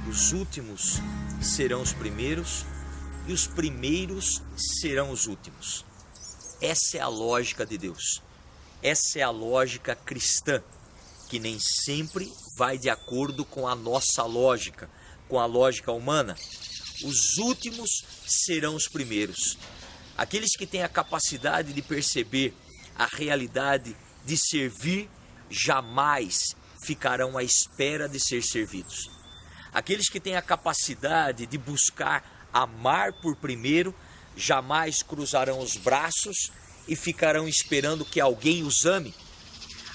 os últimos serão os primeiros e os primeiros serão os últimos. Essa é a lógica de Deus. Essa é a lógica cristã, que nem sempre vai de acordo com a nossa lógica, com a lógica humana. Os últimos serão os primeiros. Aqueles que têm a capacidade de perceber a realidade de servir, jamais ficarão à espera de ser servidos. Aqueles que têm a capacidade de buscar amar por primeiro, jamais cruzarão os braços e ficarão esperando que alguém os ame.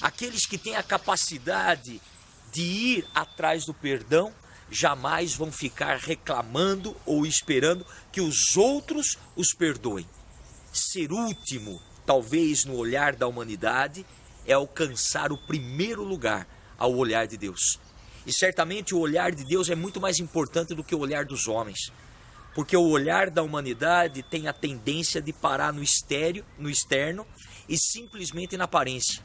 Aqueles que têm a capacidade de ir atrás do perdão, jamais vão ficar reclamando ou esperando que os outros os perdoem. Ser último, talvez no olhar da humanidade, é alcançar o primeiro lugar ao olhar de Deus. E certamente o olhar de Deus é muito mais importante do que o olhar dos homens. Porque o olhar da humanidade tem a tendência de parar no externo e simplesmente na aparência.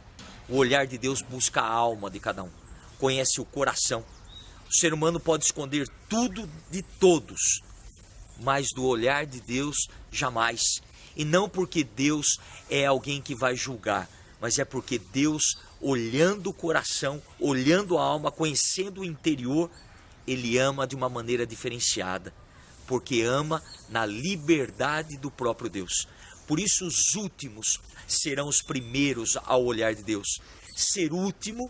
O olhar de Deus busca a alma de cada um, conhece o coração. O ser humano pode esconder tudo de todos, mas do olhar de Deus, jamais. E não porque Deus é alguém que vai julgar, mas é porque Deus, olhando o coração, olhando a alma, conhecendo o interior, Ele ama de uma maneira diferenciada, porque ama na liberdade do próprio Deus. Por isso os últimos serão os primeiros ao olhar de Deus. Ser último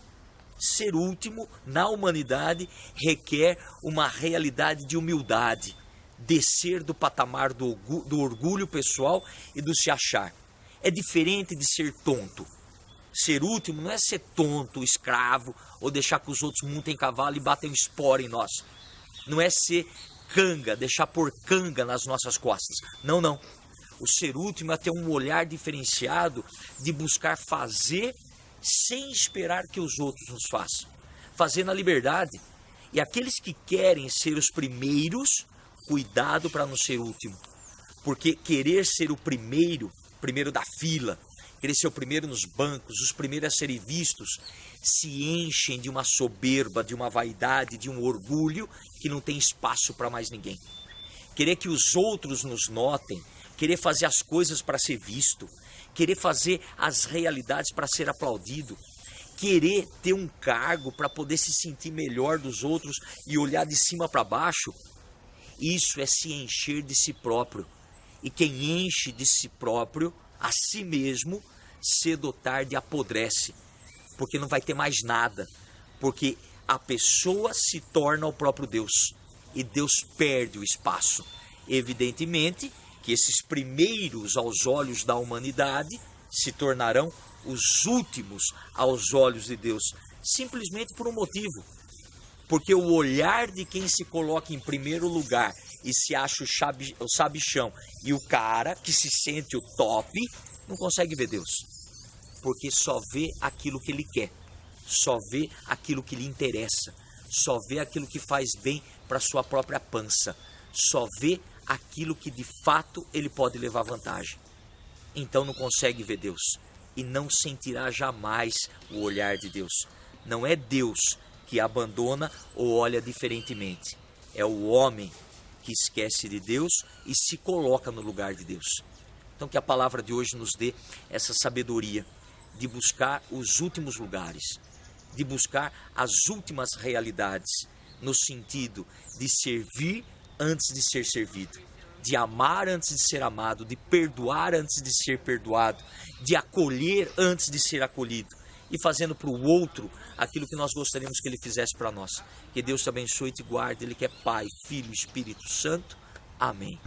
na humanidade requer uma realidade de humildade, descer do patamar do orgulho pessoal e do se achar. É diferente de ser tonto. Ser último não é ser tonto, escravo, ou deixar que os outros montem cavalo e batem espora em nós. Não é ser canga, deixar por canga nas nossas costas. Não, não. O ser último é ter um olhar diferenciado de buscar fazer sem esperar que os outros nos façam. Fazer na liberdade. E aqueles que querem ser os primeiros, cuidado para não ser último. Porque querer ser o primeiro da fila, querer ser o primeiro nos bancos, os primeiros a serem vistos, se enchem de uma soberba, de uma vaidade, de um orgulho que não tem espaço para mais ninguém. Querer que os outros nos notem, querer fazer as coisas para ser visto, querer fazer as realidades para ser aplaudido, querer ter um cargo para poder se sentir melhor dos outros e olhar de cima para baixo, isso é se encher de si próprio. E quem enche de si próprio, a si mesmo, cedo ou tarde apodrece, porque não vai ter mais nada, porque a pessoa se torna o próprio Deus, e Deus perde o espaço. Evidentemente que esses primeiros aos olhos da humanidade se tornarão os últimos aos olhos de Deus, simplesmente por um motivo, porque o olhar de quem se coloca em primeiro lugar e se acha o sabichão e o cara que se sente o top, não consegue ver Deus, porque só vê aquilo que ele quer, só vê aquilo que lhe interessa, só vê aquilo que faz bem para sua própria pança, só vê aquilo que de fato ele pode levar vantagem. Então não consegue ver Deus e não sentirá jamais o olhar de Deus. Não é Deus que abandona ou olha diferentemente, é o homem que esquece de Deus e se coloca no lugar de Deus. Então que a palavra de hoje nos dê essa sabedoria de buscar os últimos lugares, de buscar as últimas realidades, no sentido de servir antes de ser servido, de amar antes de ser amado, de perdoar antes de ser perdoado, de acolher antes de ser acolhido, e fazendo para o outro aquilo que nós gostaríamos que ele fizesse para nós. Que Deus te abençoe e te guarde, Ele que é Pai, Filho e Espírito Santo. Amém.